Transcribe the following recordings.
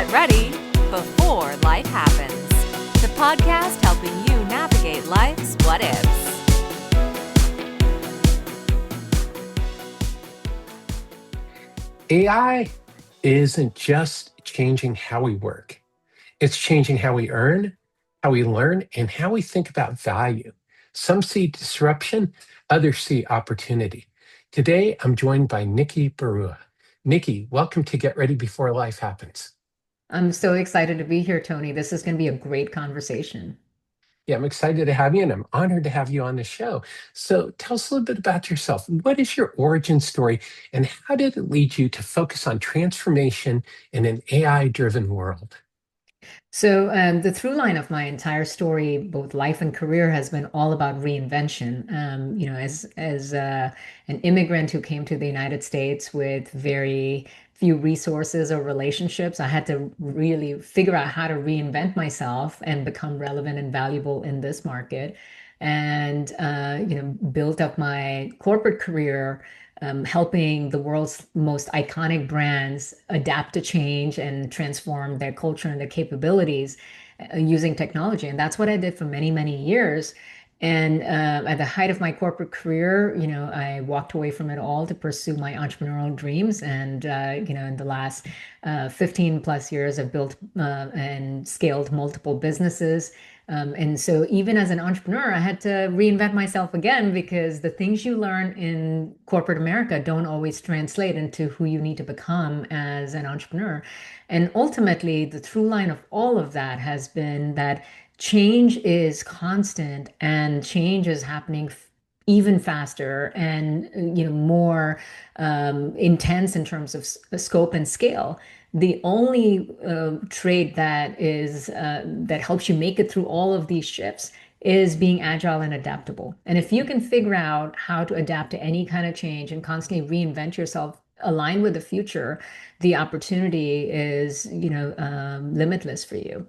Get ready before life happens. The podcast helping you navigate life's what ifs. AI isn't just changing how we work. It's changing how we earn, how we learn, and how we think about value. Some see disruption, others see opportunity. Today, I'm joined by Nikki Barua. Nikki, welcome to Get Ready Before Life Happens. I'm so excited to be here, Tony. This is going to be a great conversation. Yeah, I'm excited to have you, and I'm honored to have you on the show. So tell us a little bit about yourself. What is your origin story, and how did it lead you to focus on transformation in an AI-driven world? So the through line of my entire story, both life and career, has been all about reinvention. As an immigrant who came to the United States with very few resources or relationships, I had to really figure out how to reinvent myself and become relevant and valuable in this market. And built up my corporate career helping the world's most iconic brands adapt to change and transform their culture and their capabilities using technology. And that's what I did for many, many years. And at the height of my corporate career, I walked away from it all to pursue my entrepreneurial dreams. And, in the last 15 plus years, I've built and scaled multiple businesses. And so even as an entrepreneur, I had to reinvent myself again because the things you learn in corporate America don't always translate into who you need to become as an entrepreneur. And ultimately, the through line of all of that has been that change is constant and change is happening even faster and more intense in terms of scope and scale. The only trait that helps you make it through all of these shifts is being agile and adaptable. And if you can figure out how to adapt to any kind of change and constantly reinvent yourself, align with the future, the opportunity is limitless for you.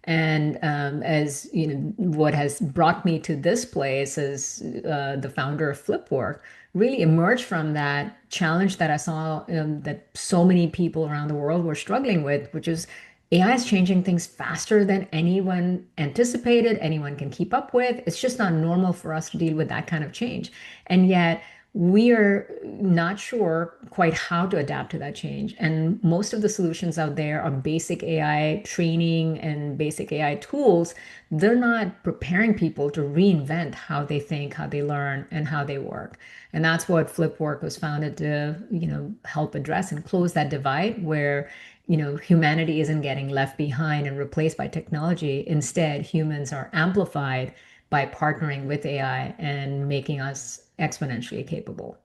And as you know, what has brought me to this place as the founder of FlipWork really emerged from that challenge that I saw that so many people around the world were struggling with, which is AI is changing things faster than anyone anticipated, anyone can keep up with. It's just not normal for us to deal with that kind of change. And yet, we are not sure quite how to adapt to that change. And most of the solutions out there are basic AI training and basic AI tools. They're not preparing people to reinvent how they think, how they learn, and how they work. And that's what FlipWork was founded to, help address and close that divide where, humanity isn't getting left behind and replaced by technology. Instead, humans are amplified by partnering with AI and making us exponentially capable.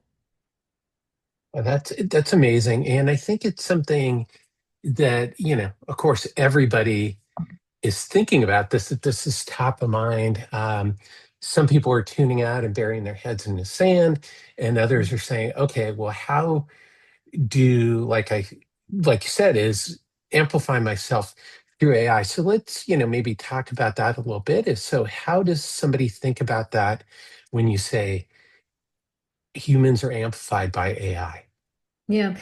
Well, that's amazing. And I think it's something that, of course, everybody is thinking about this, that this is top of mind. Some people are tuning out and burying their heads in the sand, and others are saying, okay, well, how do, like you said, is amplify myself through AI? So let's, maybe talk about that a little bit. So how does somebody think about that when you say humans are amplified by AI? Yeah.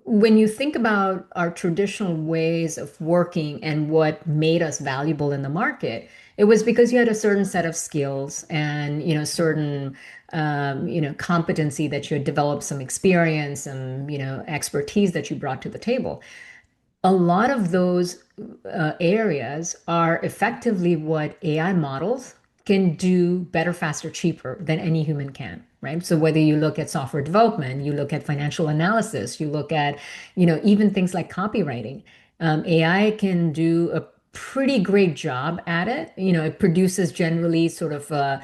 When you think about our traditional ways of working and what made us valuable in the market, it was because you had a certain set of skills and, certain, competency that you had developed, some experience and, expertise that you brought to the table. A lot of those areas are effectively what AI models can do better, faster, cheaper than any human can, right? So whether you look at software development, you look at financial analysis, you look at, even things like copywriting, AI can do a pretty great job at it. It produces generally sort of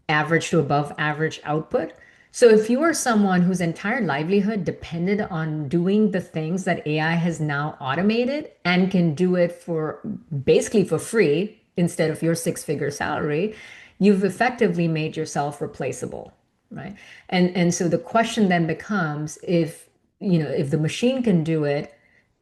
average to above average output. So if you are someone whose entire livelihood depended on doing the things that AI has now automated and can do it for basically for free instead of your six-figure salary, you've effectively made yourself replaceable, right? And so the question then becomes if the machine can do it,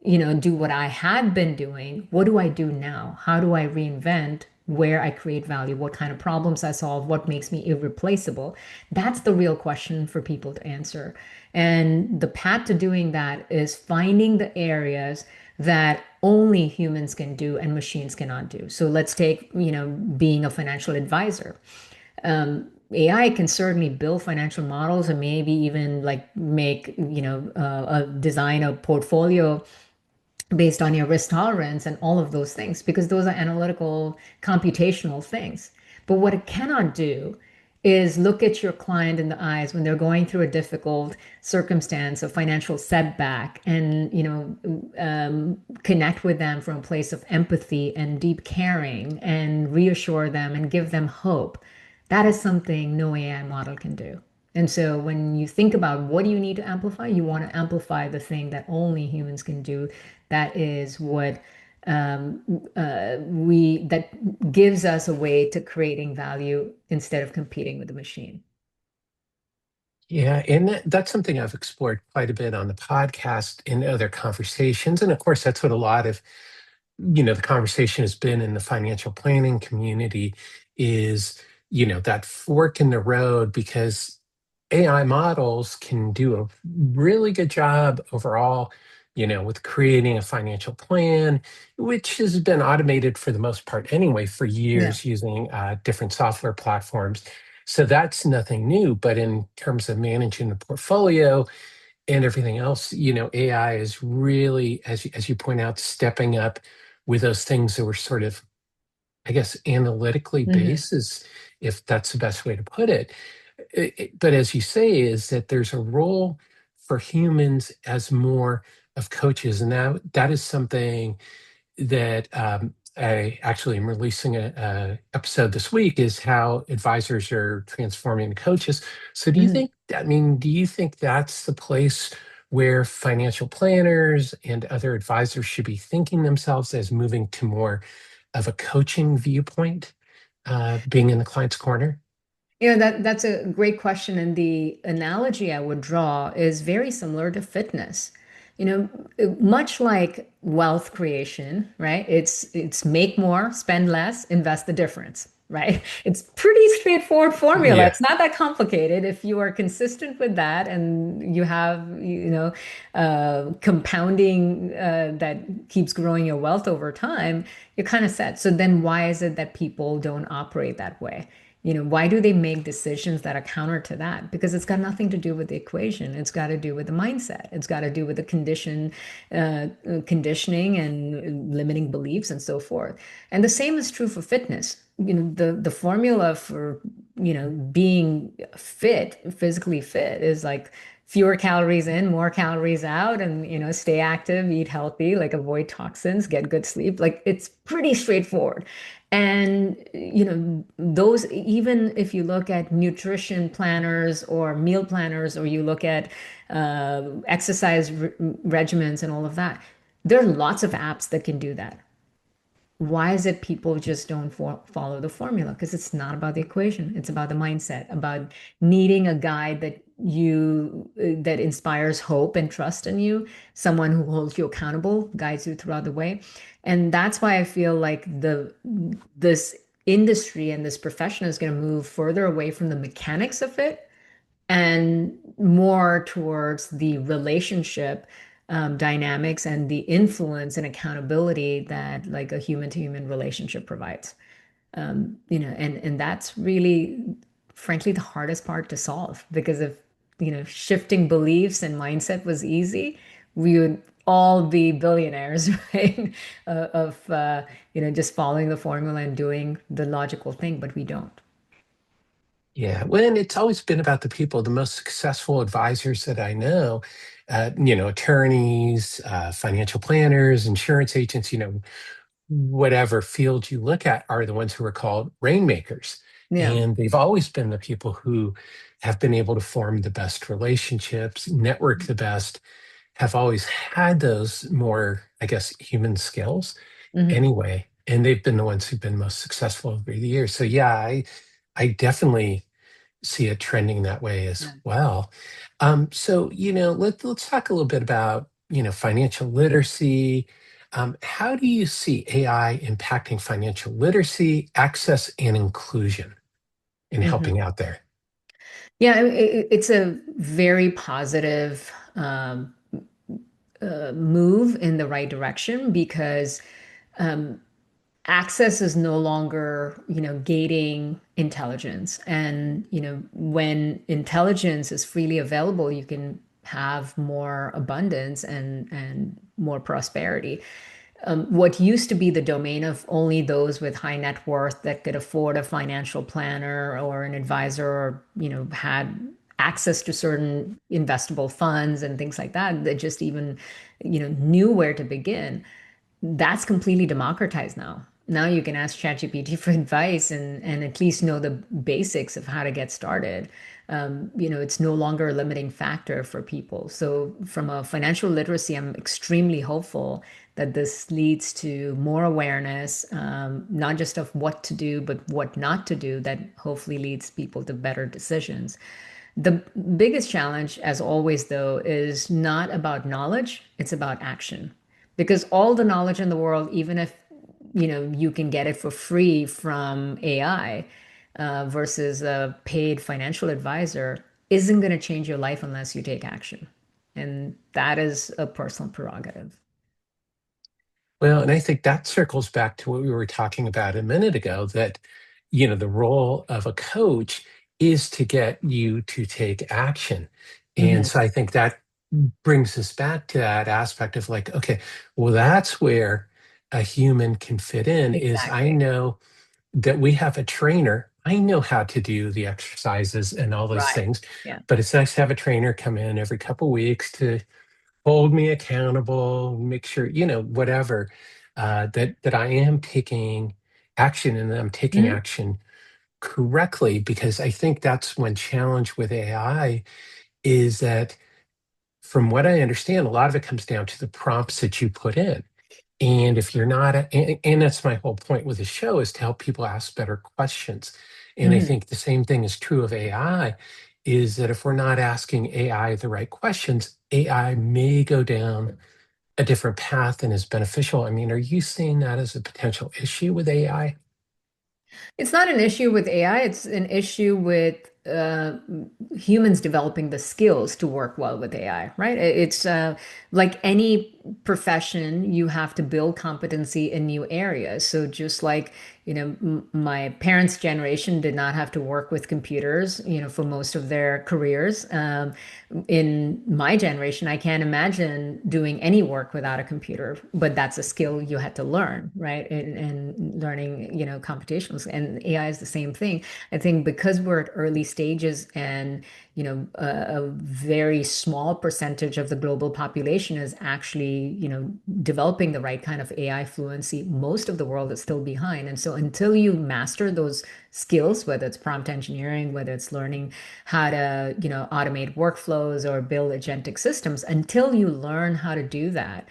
do what I had been doing, what do I do now? How do I reinvent where I create value, what kind of problems I solve, what makes me irreplaceable? That's the real question for people to answer. And the path to doing that is finding the areas that only humans can do and machines cannot do. So let's take, being a financial advisor. AI can certainly build financial models and maybe even like make, design a portfolio based on your risk tolerance and all of those things, because those are analytical, computational things. But what it cannot do is look at your client in the eyes when they're going through a difficult circumstance, a financial setback, and connect with them from a place of empathy and deep caring and reassure them and give them hope. That is something no AI model can do. And so when you think about what do you need to amplify, you want to amplify the thing that only humans can do. That is what we that gives us a way to creating value instead of competing with the machine. Yeah, and that's something I've explored quite a bit on the podcast in other conversations. And of course, that's what a lot of, the conversation has been in the financial planning community is, that fork in the road, because AI models can do a really good job overall, with creating a financial plan, which has been automated for the most part anyway for Yeah. years using different software platforms. So that's nothing new. But in terms of managing the portfolio and everything else, AI is really, as you point out, stepping up with those things that were sort of, I guess, analytically Hmm. based, is if that's the best way to put it. But as you say, is that there's a role for humans as more of coaches, and that is something that I actually am releasing a episode this week, is how advisors are transforming into coaches. So Hmm. do you think that's the place where financial planners and other advisors should be thinking themselves as moving to more of a coaching viewpoint, being in the client's corner? That's a great question. And the analogy I would draw is very similar to fitness. Much like wealth creation, right? It's make more, spend less, invest the difference, right? It's pretty straightforward formula. Yeah. It's not that complicated. If you are consistent with that and you have, compounding that keeps growing your wealth over time, you're kind of set. So then why is it that people don't operate that way? Why do they make decisions that are counter to that? Because it's got nothing to do with the equation. It's got to do with the mindset. It's got to do with the conditioning and limiting beliefs and so forth. And the same is true for fitness. The formula for, being fit, physically fit, is like fewer calories in, more calories out, and stay active, eat healthy, like avoid toxins, get good sleep. Like it's pretty straightforward. And those, even if you look at nutrition planners or meal planners, or you look at exercise regimens and all of that, there are lots of apps that can do that. Why is it people just don't follow the formula? Because it's not about the equation. It's about the mindset, about needing a guide that inspires hope and trust in you, someone who holds you accountable, guides you throughout the way. And that's why I feel like this industry and this profession is going to move further away from the mechanics of it and more towards the relationship dynamics and the influence and accountability that like a human to human relationship provides. And that's really, frankly, the hardest part to solve, because if, shifting beliefs and mindset was easy, we would all be billionaires, right? Just following the formula and doing the logical thing, but we don't. Yeah, well, and it's always been about the people, the most successful advisors that I know, attorneys, financial planners, insurance agents, whatever field you look at, are the ones who are called rainmakers. Yeah. And they've always been the people who have been able to form the best relationships, network the best, have always had those more, I guess, human skills Hmm. anyway. And they've been the ones who've been most successful over the years. So yeah, I definitely see it trending that way as Yeah. well. So, let's talk a little bit about, financial literacy. How do you see AI impacting financial literacy, access, and inclusion in Hmm. helping out there? Yeah, it's a very positive move in the right direction because access is no longer, gating intelligence. And, when intelligence is freely available, you can have more abundance and more prosperity. What used to be the domain of only those with high net worth that could afford a financial planner or an advisor, or, had access to certain investable funds and things like that, that just even, knew where to begin, that's completely democratized now. Now you can ask ChatGPT for advice and at least know the basics of how to get started. It's no longer a limiting factor for people. So from a financial literacy, I'm extremely hopeful that this leads to more awareness, not just of what to do, but what not to do, that hopefully leads people to better decisions. The biggest challenge, as always, though, is not about knowledge, it's about action. Because all the knowledge in the world, even if you can get it for free from AI versus a paid financial advisor, isn't going to change your life unless you take action. And that is a personal prerogative. Well, and I think that circles back to what we were talking about a minute ago, that, the role of a coach is to get you to take action. And Mhm. so I think that brings us back to that aspect of like, okay, well, that's where a human can fit in, is I Exactly. know that we have a trainer. I know how to do the exercises and all those Right. things, Yeah. but it's nice to have a trainer come in every couple weeks to hold me accountable, make sure, whatever, that I am taking action, and that I'm taking Mhm. action correctly. Because I think that's one challenge with AI, is that, from what I understand, a lot of it comes down to the prompts that you put in. And if you're not, and that's my whole point with the show, is to help people ask better questions. And I Mhm. think the same thing is true of AI, is that if we're not asking AI the right questions, AI may go down a different path than is beneficial. I mean, are you seeing that as a potential issue with AI? It's not an issue with AI, it's an issue with humans developing the skills to work well with AI, right? It's like any profession, you have to build competency in new areas. So just like, my parents' generation did not have to work with computers, for most of their careers. In my generation, I can't imagine doing any work without a computer, but that's a skill you had to learn, right? And learning, computational, and AI is the same thing. I think because we're at early stages and, a very small percentage of the global population is actually, developing the right kind of AI fluency, most of the world is still behind. And so until you master those skills, whether it's prompt engineering, whether it's learning how to, automate workflows or build agentic systems, until you learn how to do that,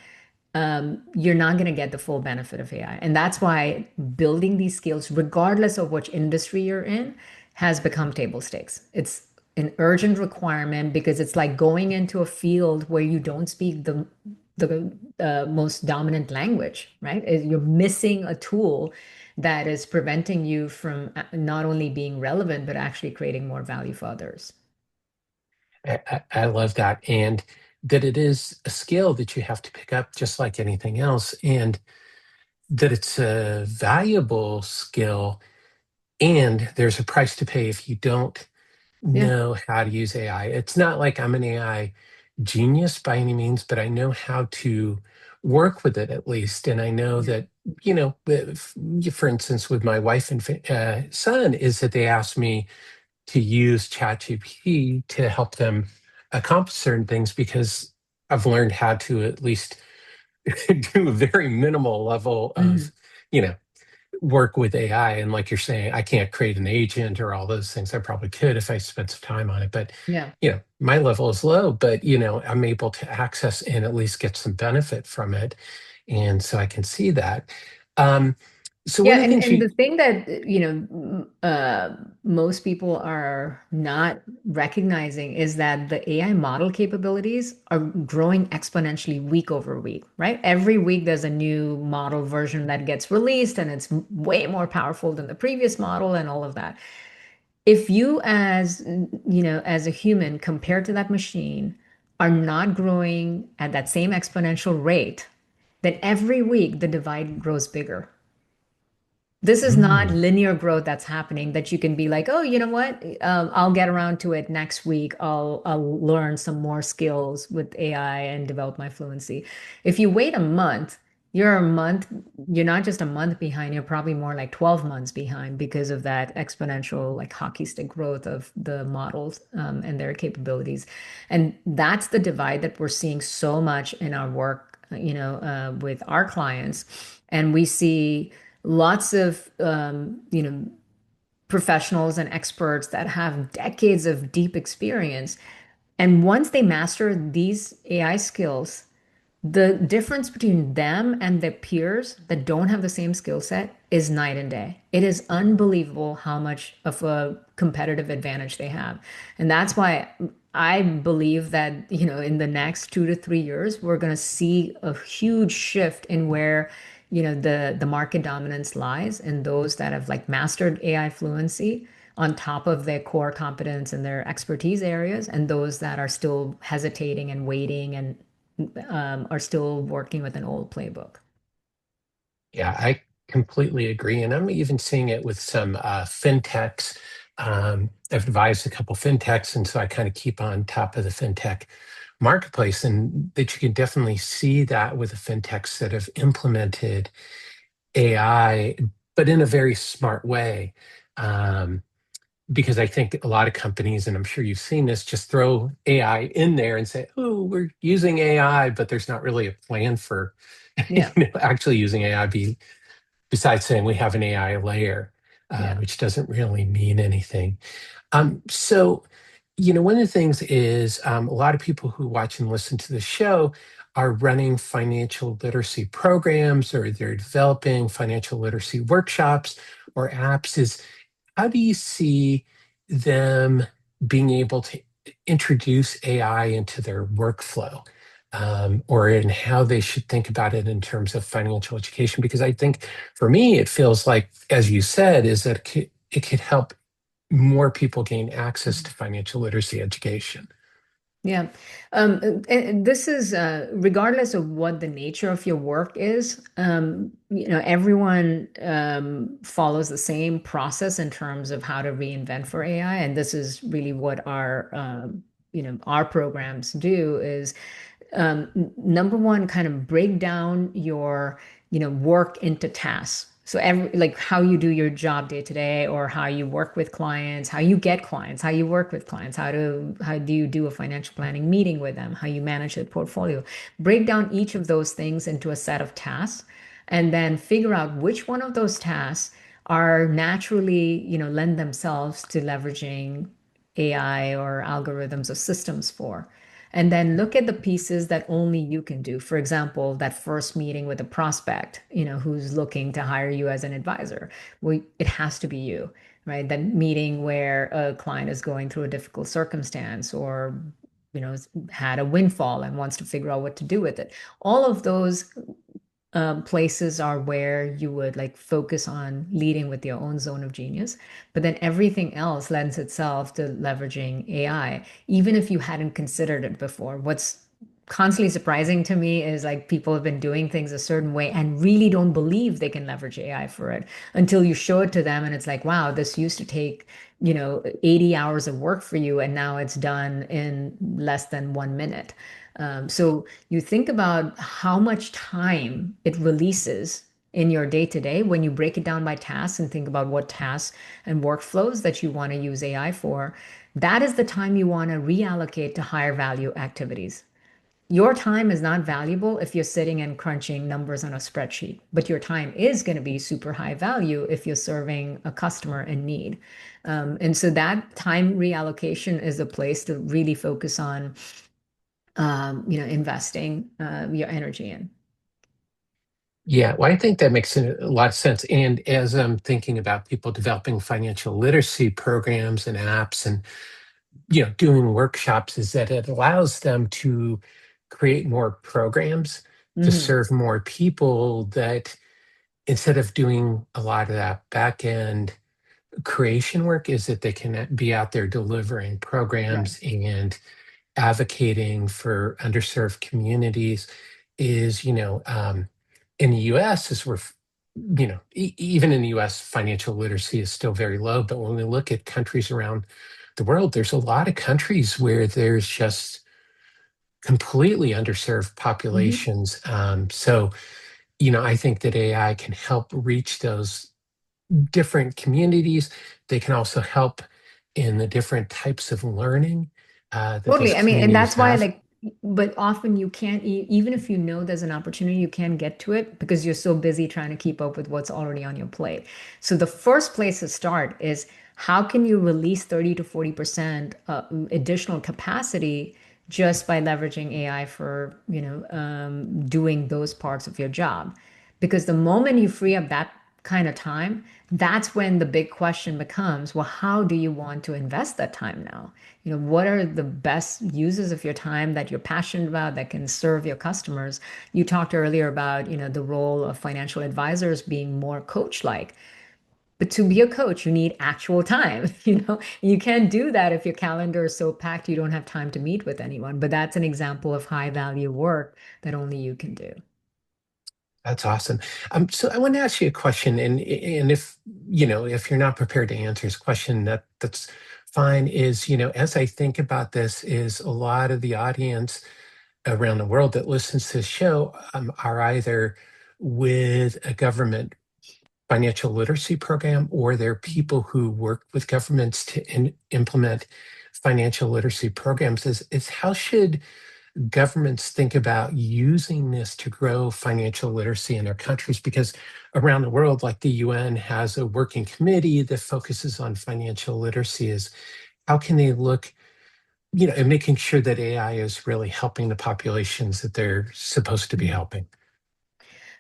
you're not going to get the full benefit of AI. And that's why building these skills, regardless of which industry you're in, has become table stakes. It's an urgent requirement because it's like going into a field where you don't speak the most dominant language, right? You're missing a tool that is preventing you from not only being relevant, but actually creating more value for others. I love that. And that it is a skill that you have to pick up just like anything else. And that it's a valuable skill, and there's a price to pay if you don't Yeah. know how to use AI. It's not like I'm an AI genius by any means, but I know how to work with it at least. And I know Yeah. that, for instance, with my wife and son, is that they asked me to use ChatGPT to help them accomplish certain things, because I've learned how to at least do a very minimal level of, Mhm. you know, work with AI. And like you're saying, I can't create an agent or all those things. I probably could if I spent some time on it. But, Yeah. my level is low, but, I'm able to access and at least get some benefit from it. And so I can see that. Um, so one Yeah, of the and things and you, the thing that most people are not recognizing is that the AI model capabilities are growing exponentially week over week, right? Every week there's a new model version that gets released, and it's way more powerful than the previous model and all of that. If you, as a human, compared to that machine, are not growing at that same exponential rate, then every week the divide grows bigger. This is not Mm. linear growth that's happening that you can be like, oh, you know what? I'll get around to it next week. I'll learn some more skills with AI and develop my fluency. If you wait a month, you're a month, you're not just a month behind, you're probably more like 12 months behind because of that exponential like hockey stick growth of the models and their capabilities. And that's the divide that we're seeing so much in our work, with our clients. And we see lots of professionals and experts that have decades of deep experience, and once they master these AI skills, the difference between them and their peers that don't have the same skill set is night and day. It is unbelievable how much of a competitive advantage they have. And that's why I believe that, in the next 2 to 3 years, we're going to see a huge shift in where, the market dominance lies, and those that have like mastered AI fluency on top of their core competence and their expertise areas, and those that are still hesitating and waiting and are still working with an old playbook. Yeah, I completely agree. And I'm even seeing it with some fintechs. I've advised a couple fintechs, and so I kind of keep on top of the fintech marketplace, and that you can definitely see that with the fintechs that have implemented AI, but in a very smart way. Um, because I think a lot of companies, and I'm sure you've seen this, just throw AI in there and say, "Oh, we're using AI," but there's not really a plan for Yeah, actually using AI besides saying we have an AI layer, yeah. which doesn't really mean anything. So, one of the things is a lot of people who watch and listen to the show are running financial literacy programs, or they're developing financial literacy workshops or apps. How do you see them being able to introduce AI into their workflow, or in how they should think about it in terms of financial education? Because I think for me, it feels like, as you said, is that it could help more people gain access to financial literacy education. Yeah. And this is regardless of what the nature of your work is, everyone follows the same process in terms of how to reinvent for AI. And this is really what our programs do is number one, kind of break down your, work into tasks. So like how you do your job day to day, or how you work with clients, how you get clients, how you work with clients, how do you do a financial planning meeting with them, how you manage the portfolio. Break down each of those things into a set of tasks, and then figure out which one of those tasks are naturally, lend themselves to leveraging AI or algorithms or systems for. And then look at the pieces that only you can do. For example, that first meeting with a prospect, who's looking to hire you as an advisor. Well, it has to be you, right? That meeting where a client is going through a difficult circumstance, or, had a windfall and wants to figure out what to do with it. All of those places are where you would like focus on leading with your own zone of genius. But then everything else lends itself to leveraging AI, even if you hadn't considered it before. What's constantly surprising to me is like people have been doing things a certain way and really don't believe they can leverage AI for it until you show it to them. And it's like, wow, this used to take, 80 hours of work for you, and now it's done in less than 1 minute. So you think about how much time it releases in your day to day when you break it down by tasks and think about what tasks and workflows that you want to use AI for. That is the time you want to reallocate to higher value activities. Your time is not valuable if you're sitting and crunching numbers on a spreadsheet, but your time is going to be super high value if you're serving a customer in need. And so that time reallocation is a place to really focus on investing your energy in. Yeah, well, I think that makes a lot of sense. And as I'm thinking about people developing financial literacy programs and apps, and doing workshops, is that it allows them to create more programs to Hmm. serve more people, that instead of doing a lot of that back end creation work, is that they can be out there delivering Right. programs and advocating for underserved communities is, in the US, as even in the US, financial literacy is still very low. But when we look at countries around the world, there's a lot of countries where there's just completely underserved Mhm. populations. I think that AI can help reach those different communities. They can also help in the different types of learning that those Totally. I mean, and communities that's why, have. like, but often you can't, even if you know there's an opportunity, you can't get to it because you're so busy trying to keep up with what's already on your plate. So the first place to start is how can you release 30 to 40% additional capacity just by leveraging AI for, doing those parts of your job? Because the moment you free up that kind of time, that's when the big question becomes, well, how do you want to invest that time now? What are the best uses of your time that you're passionate about that can serve your customers? You talked earlier about, the role of financial advisors being more coach-like. But to be a coach, you need actual time. You can't do that if your calendar is so packed you don't have time to meet with anyone. But that's an example of high value work that only you can do. That's awesome. So I want to ask you a question, and if you're not prepared to answer this question, that's fine. Is as I think about this, is a lot of the audience around the world that listens to this show are either with a government financial literacy program, or they're people who work with governments to implement financial literacy programs. Is how should governments think about using this to grow financial literacy in their countries? Because around the world, like the UN has a working committee that focuses on financial literacy. Is how can they look, and making sure that AI is really helping the populations that they're supposed to be helping?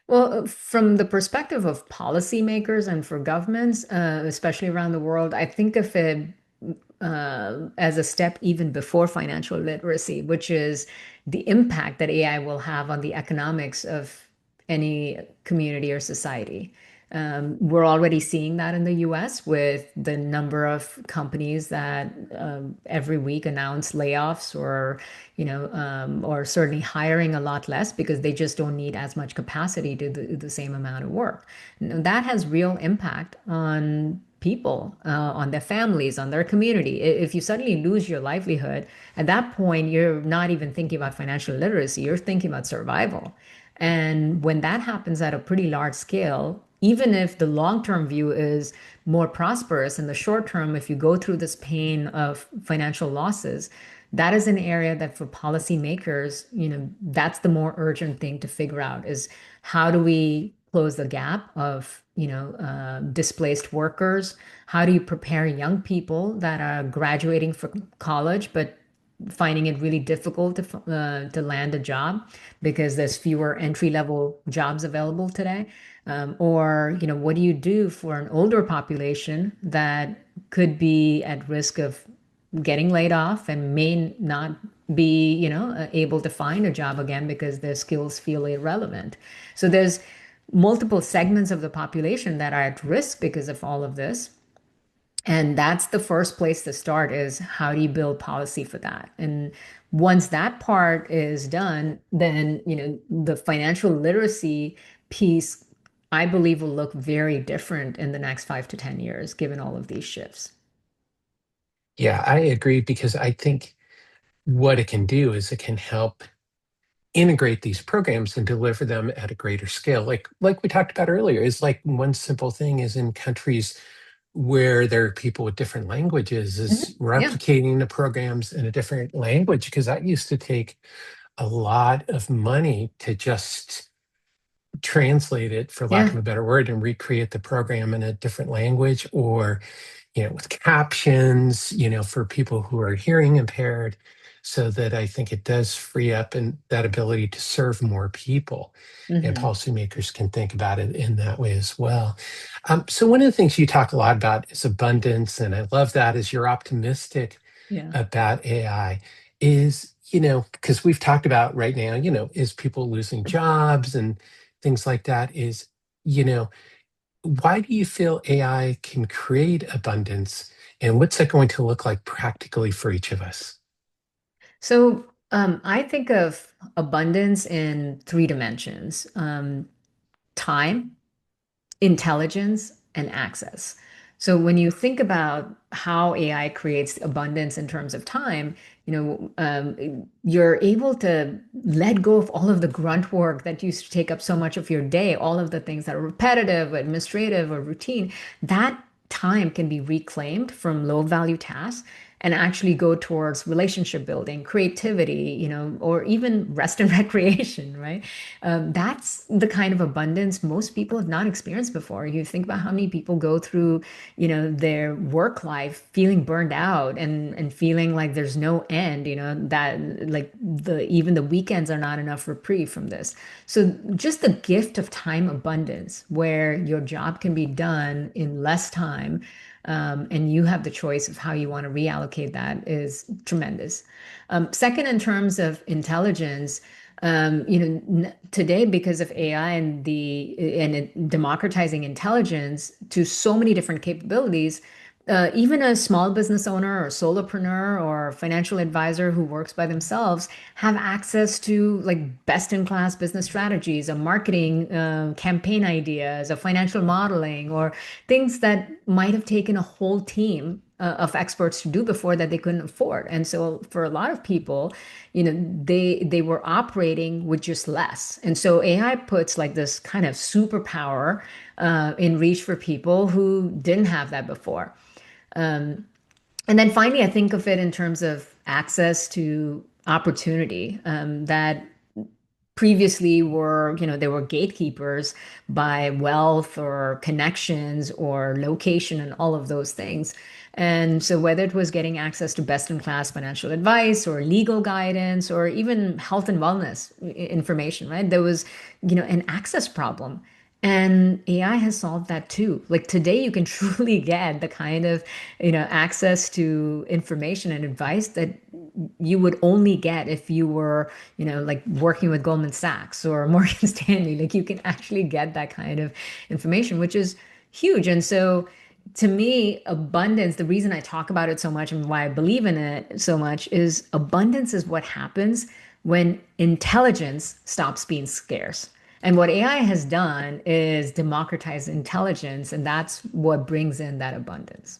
Well, from the perspective of policymakers and for governments, especially around the world, I think of it as a step even before financial literacy, which is the impact that AI will have on the economics of any community or society. We're already seeing that in the US with the number of companies that every week announce layoffs or certainly hiring a lot less because they just don't need as much capacity to do the same amount of work. Now, that has real impact on people, on their families, on their community. If you suddenly lose your livelihood, at that point, you're not even thinking about financial literacy, you're thinking about survival. And when that happens at a pretty large scale, even if the long-term view is more prosperous, in the short term, if you go through this pain of financial losses, that is an area that for policymakers, that's the more urgent thing to figure out is how do we close the gap of, displaced workers? How do you prepare young people that are graduating from college but finding it really difficult to land a job because there's fewer entry level jobs available today? Or, what do you do for an older population that could be at risk of getting laid off and may not be, able to find a job again because their skills feel irrelevant? So there's multiple segments of the population that are at risk because of all of this. And that's the first place to start is how do you build policy for that? And once that part is done, then, the financial literacy piece, I believe, will look very different in the next 5 to 10 years, given all of these shifts. Yeah, I agree, because I think what it can do is it can help integrate these programs and deliver them at a greater scale. Like we talked about earlier, is like one simple thing is in countries where there are people with different languages, is Mhm. Yeah. replicating the programs in a different language, because that used to take a lot of money to just translate it, for lack of Yeah. a better word, and recreate the program in a different language, or with captions, for people who are hearing impaired, so that I think it does free up and that ability to serve more people. And Hmm. policymakers can think about it in that way as well. So one of the things you talk a lot about is abundance, and I love that, is you're optimistic Yeah. about AI. Is, because we've talked about right now, is people losing jobs and things like that, is, you know, why do you feel AI can create abundance, and what's that going to look like practically for each of us? So I think of abundance in three dimensions: time, intelligence, and access. So when you think about how AI creates abundance in terms of time, you're able to let go of all of the grunt work that used to take up so much of your day, all of the things that are repetitive, administrative, or routine. That time can be reclaimed from low value tasks and actually go towards relationship building, creativity, or even rest and recreation, right? That's the kind of abundance most people have not experienced before. You think about how many people go through, their work life feeling burned out and feeling like there's no end, that like even the weekends are not enough reprieve from this. So just the gift of time abundance, where your job can be done in less time, and you have the choice of how you want to reallocate that, is tremendous. Second, in terms of intelligence, today, because of AI democratizing intelligence to so many different capabilities, even a small business owner or solopreneur or financial advisor who works by themselves have access to like best in class business strategies, a marketing campaign ideas, a financial modeling, or things that might have taken a whole team of experts to do before that they couldn't afford. And so for a lot of people, they were operating with just less. And so AI puts like this kind of superpower in reach for people who didn't have that before. And then finally, I think of it in terms of access to opportunity, that previously there were gatekeepers by wealth or connections or location and all of those things. And so whether it was getting access to best in class financial advice or legal guidance or even health and wellness information, right? There was, an access problem. And AI has solved that too. Like today, you can truly get the kind of, access to information and advice that you would only get if you were, like working with Goldman Sachs or Morgan Stanley. Like you can actually get that kind of information, which is huge. And so to me, abundance, the reason I talk about it so much and why I believe in it so much is abundance is what happens when intelligence stops being scarce. And what AI has done is democratize intelligence, and that's what brings in that abundance.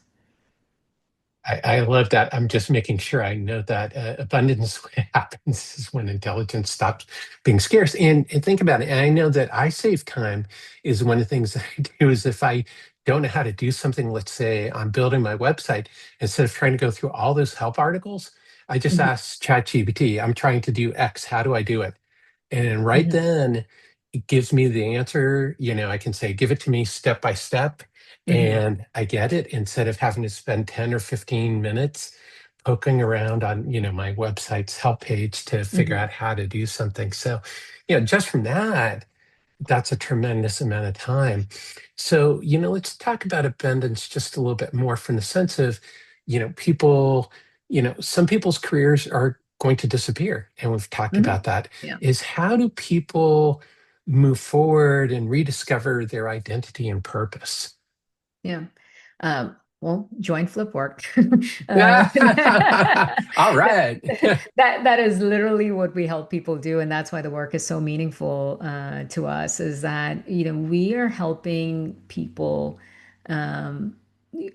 I love that. I'm just making sure I know that abundance happens is when intelligence stops being scarce. And think about it. And I know that I save time is one of the things that I do is if I don't know how to do something, let's say I'm building my website, instead of trying to go through all those help articles, I just Mhm, ask ChatGPT, I'm trying to do X, how do I do it? And then right mhm, then it gives me the answer. I can say, give it to me step by step, mhm, and I get it instead of having to spend 10 or 15 minutes poking around on, my website's help page to figure mhm, out how to do something. So, just from that, that's a tremendous amount of time. So, let's talk about abundance just a little bit more from the sense of, people, some people's careers are going to disappear. And we've talked mhm. about that. Yeah, Is how do people move forward and rediscover their identity and purpose? yeah. Well, join FlipWork. uh, All that, right. that is literally what we help people do, and that's why the work is so meaningful to us. Is that we are helping people um,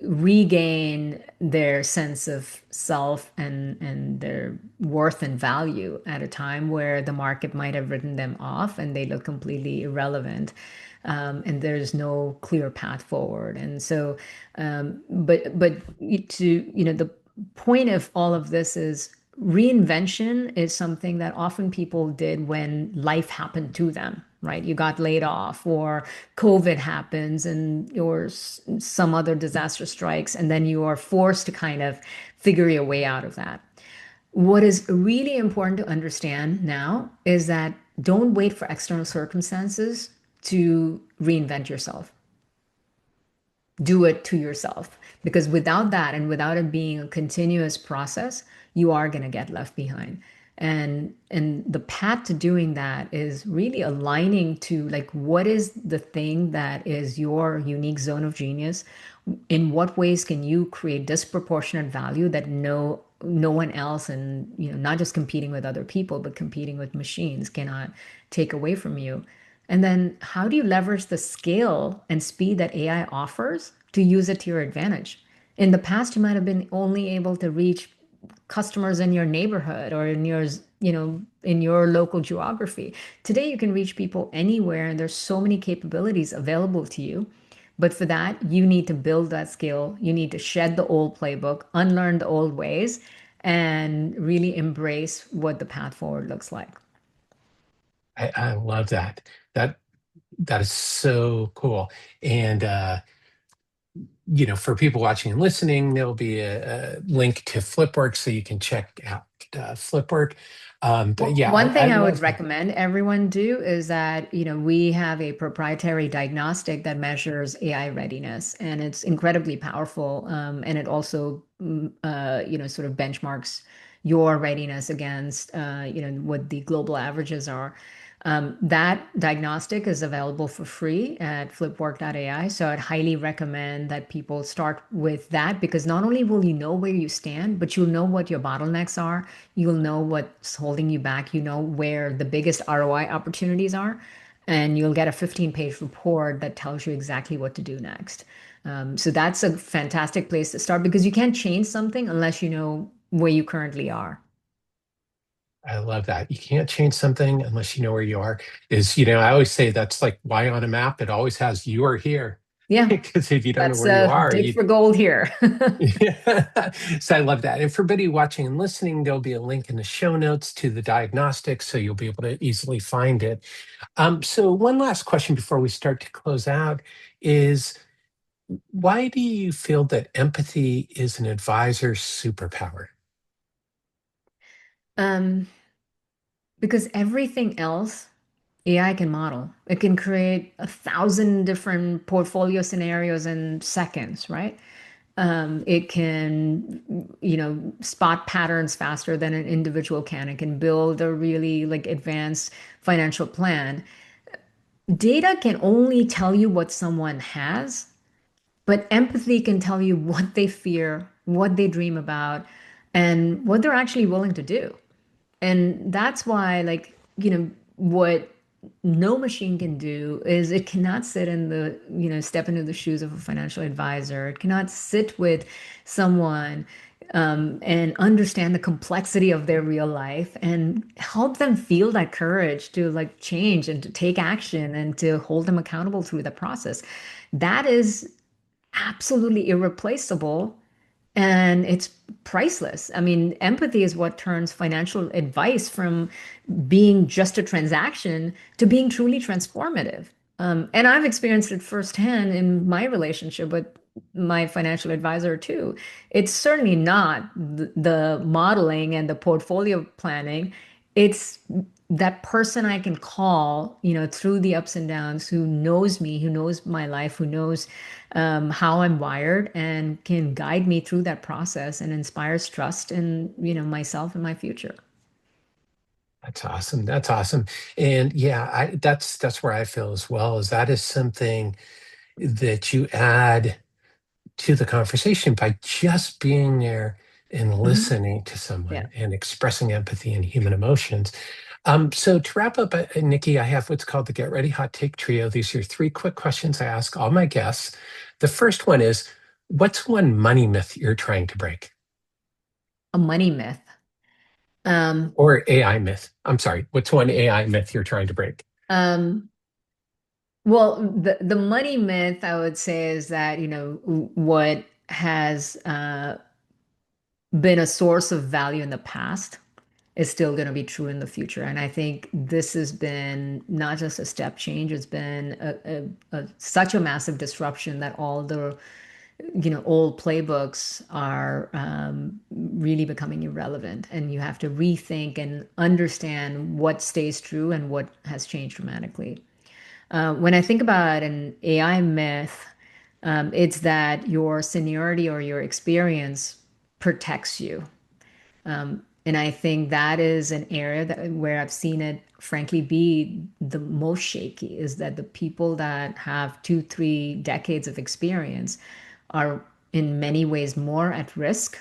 regain their sense of self and their worth and value at a time where the market might have written them off and they look completely irrelevant. And there's no clear path forward. And so, the point of all of this is reinvention is something that often people did when life happened to them, right? You got laid off, or COVID happens, or some other disaster strikes, and then you are forced to kind of figure your way out of that. What is really important to understand now is that don't wait for external circumstances to reinvent yourself. Do it to yourself, because without that and without it being a continuous process, you are going to get left behind. And the path to doing that is really aligning to like what is the thing that is your unique zone of genius. In what ways can you create disproportionate value that no no one else, and not just competing with other people, but competing with machines cannot take away from you. And then how do you leverage the scale and speed that AI offers to use it to your advantage? In the past, you might have been only able to reach customers in your neighborhood or in your local geography. Today, you can reach people anywhere, and there's so many capabilities available to you. But for that, you need to build that skill. You need to shed the old playbook, unlearn the old ways, and really embrace what the path forward looks like. I love that. That that is so cool. And for people watching and listening, there'll be a link to FlipWork so you can check out FlipWork. But Well, yeah, one I thing I would love recommend everyone do is that, we have a proprietary diagnostic that measures AI readiness, and it's incredibly powerful. And it also, sort of benchmarks your readiness against, what the global averages are. That diagnostic is available for free at flipwork.ai. So I'd highly recommend that people start with that, because not only will you know where you stand, but you'll know what your bottlenecks are. You'll know what's holding you back. You know where the biggest ROI opportunities are. And you'll get a 15-page report that tells you exactly what to do next. So that's a fantastic place to start, because you can't change something unless you know where you currently are. I love that. You can't change something unless you know where you are. I always say that's like why on a map it always has you are here. Yeah, Because if you don't know that's where you are, dig you for gold here. yeah. So I love that. And for everybody watching and listening, there'll be a link in the show notes to the diagnostics, so you'll be able to easily find it. So one last question before we start to close out is, why do you feel that empathy is an advisor's superpower? Um, because everything else AI can model. It can create 1,000 different portfolio scenarios in seconds, right? It can, spot patterns faster than an individual can. It can build a really like advanced financial plan. Data can only tell you what someone has, but empathy can tell you what they fear, what they dream about, and what they're actually willing to do. And that's why, what no machine can do is it cannot sit in the, step into the shoes of a financial advisor. It cannot sit with someone and understand the complexity of their real life and help them feel that courage to like change and to take action and to hold them accountable through the process. That is absolutely irreplaceable, and it's priceless. I mean, empathy is what turns financial advice from being just a transaction to being truly transformative. And I've experienced it firsthand in my relationship with my financial advisor too. It's certainly not the modeling and the portfolio planning. It's that person I can call, through the ups and downs, who knows me, who knows my life, who knows how I'm wired, and can guide me through that process and inspires trust in, myself and my future. That's awesome. That's awesome. And yeah, that's where I feel as well, is that is something that you add to the conversation by just being there and Mhm. listening to Yeah. someone and expressing empathy and human emotions. So to wrap up, Nikki, I have what's called the Get Ready Hot Take Trio. These are three quick questions I ask all my guests. The first one is, what's one money myth you're trying to break? A money myth. Um, Or AI myth. I'm sorry, what's one AI myth you're trying to break? um, well, the money myth I would say is that, what has been a source of value in the past is still going to be true in the future. And I think this has been not just a step change, it's been such a massive disruption that all the, old playbooks are really becoming irrelevant. And you have to rethink and understand what stays true and what has changed dramatically. When I think about an AI myth, it's that your seniority or your experience protects you. And I think that is an area where I've seen it, frankly, be the most shaky, is that the people that have 2, 3 decades of experience are in many ways more at risk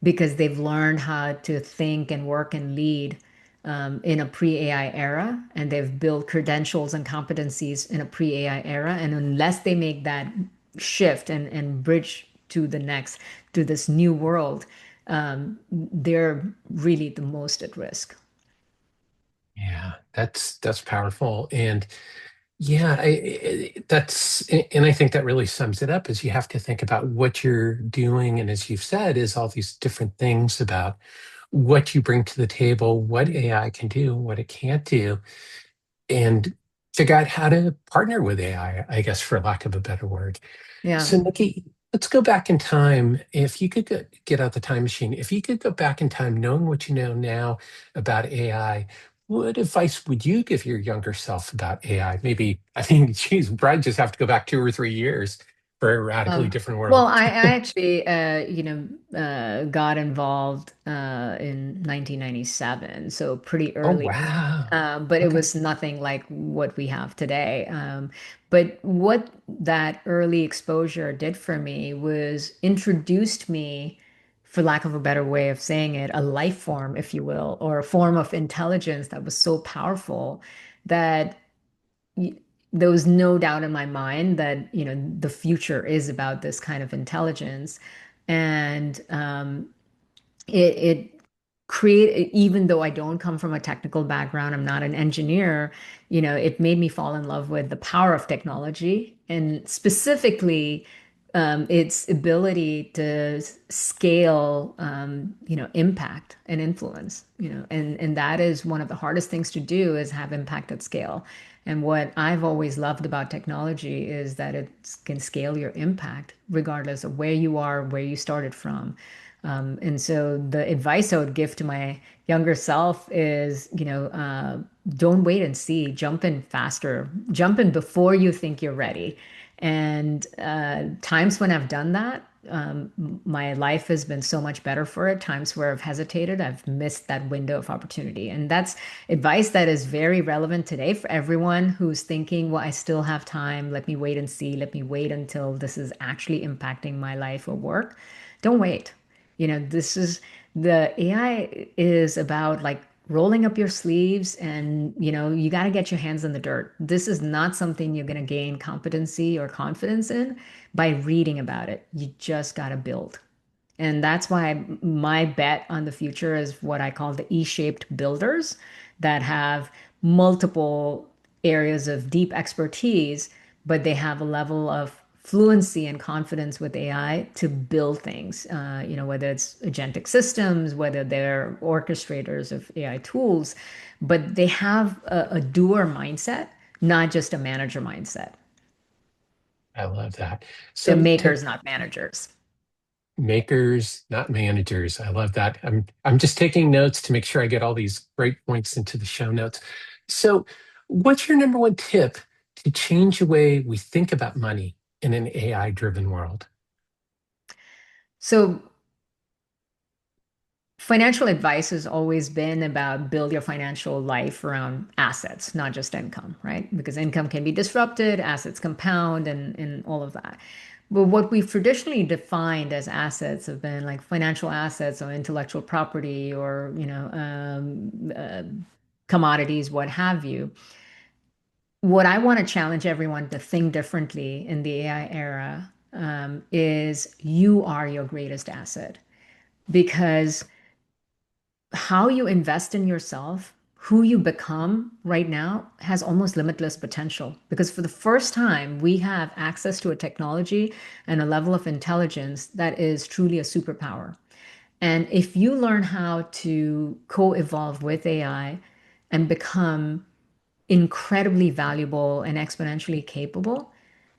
because they've learned how to think and work and lead in a pre-AI era, and they've built credentials and competencies in a pre-AI era. And unless they make that shift and bridge to the next, to this new world, they're really the most at risk. Yeah, that's powerful. And yeah, and I think that really sums it up is you have to think about what you're doing. And as you've said, is all these different things about what you bring to the table, what AI can do, what it can't do, and figure out how to partner with I guess, for lack of a better word. Yeah. So, Nikki, let's go back in time. If you could get out the time machine, if you could go back in time, knowing what you know now about AI, what advice would you give your younger self about AI? Maybe, I mean, geez, Brad just have to go back 2 or 3 years for a radically Um, different well, world. I actually, got involved in 1997, so pretty Oh, early. wow. But it Okay. was nothing like what we have today. But what that early exposure did for me was introduced me, for lack of a better way of saying it, a life form, if you will, or a form of intelligence that was so powerful that y- there was no doubt in my mind that, the future is about this kind of intelligence. And it create even though I don't come from a technical background, I'm not an engineer, it made me fall in love with the power of technology, and specifically its ability to scale, impact and influence, and that is one of the hardest things to do, is have impact at scale. And what I've always loved about technology is that it can scale your impact regardless of where you are, where you started from. And so the advice I would give to my younger self is, don't wait and see, jump in faster, jump in before you think you're ready. And times when I've done that, my life has been so much better for it. Times where I've hesitated, I've missed that window of opportunity. And that's advice that is very relevant today for everyone who's thinking, well, I still have time. Let me wait and see. Let me wait until this is actually impacting my life or work. Don't wait. This is the AI is about like rolling up your sleeves, and you got to get your hands in the dirt. This is not something you're going to gain competency or confidence in by reading about it. You just got to build. And that's why my bet on the future is what I call the E-shaped builders that have multiple areas of deep expertise, but they have a level of fluency and confidence with AI to build things, whether it's agentic systems, whether they're orchestrators of AI tools, but they have a doer mindset, not just a manager mindset. I love that. They're So, to makers, not managers. makers, not managers. I love that. I'm just taking notes to make sure I get all these great points into the show notes. So, what's your number one tip to change the way we think about money in an AI-driven world? So financial advice has always been about build your financial life around assets, not just income, right? Because income can be disrupted, assets compound, and all of that. But what we've traditionally defined as assets have been like financial assets or intellectual property or, commodities, what have you. What I want to challenge everyone to think differently in the AI era is you are your greatest asset, because how you invest in yourself, who you become right now, has almost limitless potential. Because for the first time, we have access to a technology and a level of intelligence that is truly a superpower. And if you learn how to co evolve with AI and become incredibly valuable and exponentially capable,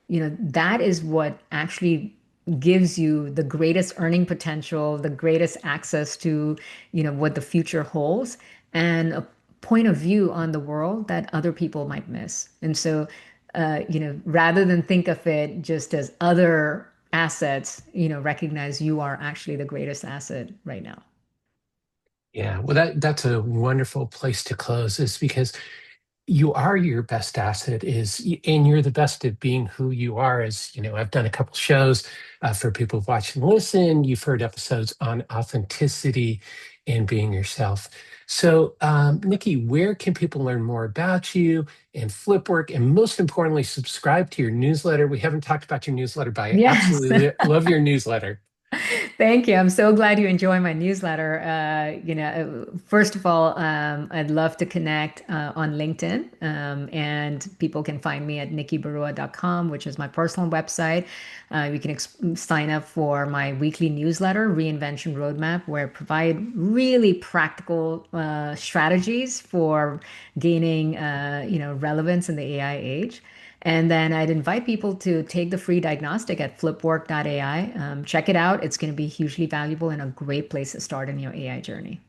that is what actually gives you the greatest earning potential, the greatest access to, what the future holds, and a point of view on the world that other people might miss. And so, rather than think of it just as other assets, recognize you are actually the greatest asset right now. Yeah, well, that's a wonderful place to close, is because you are your best asset and you're the best at being who you are. As you know, I've done a couple shows for people who watch and listen. You've heard episodes on authenticity and being yourself. So, Nikki, where can people learn more about you and FlipWork, and most importantly, subscribe to your newsletter? We haven't talked about your newsletter, but I Yes. absolutely love your newsletter. Thank you. I'm so glad you enjoy my newsletter. First of all, I'd love to connect on LinkedIn, and people can find me at nikkibarua.com, which is my personal website. You can sign up for my weekly newsletter, Reinvention Roadmap, where I provide really practical strategies for gaining, relevance in the AI age. And then I'd invite people to take the free diagnostic at flipwork.ai. Check it out. It's going to be hugely valuable and a great place to start in your AI journey.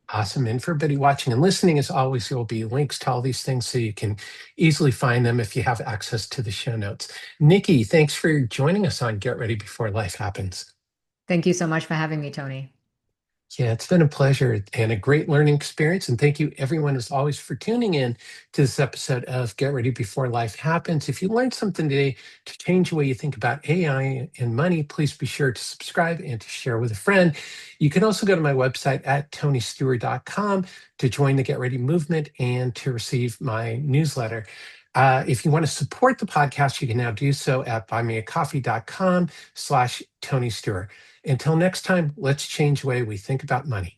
Awesome. And for everybody watching and listening, as always, there will be links to all these things so you can easily find them if you have access to the show notes. Nikki, thanks for joining us on Get Ready Before Life Happens. Thank you so much for having me, Tony. Yeah, it's been a pleasure and a great learning experience. And thank you, everyone, as always, for tuning in to this episode of Get Ready Before Life Happens. If you learned something today to change the way you think about AI and money, please be sure to subscribe and to share with a friend. You can also go to my website at tonystewart.com to join the Get Ready movement and to receive my newsletter. If you want to support the podcast, you can now do so at buymeacoffee.com/Tony Stewart. Until next time, let's change the way we think about money.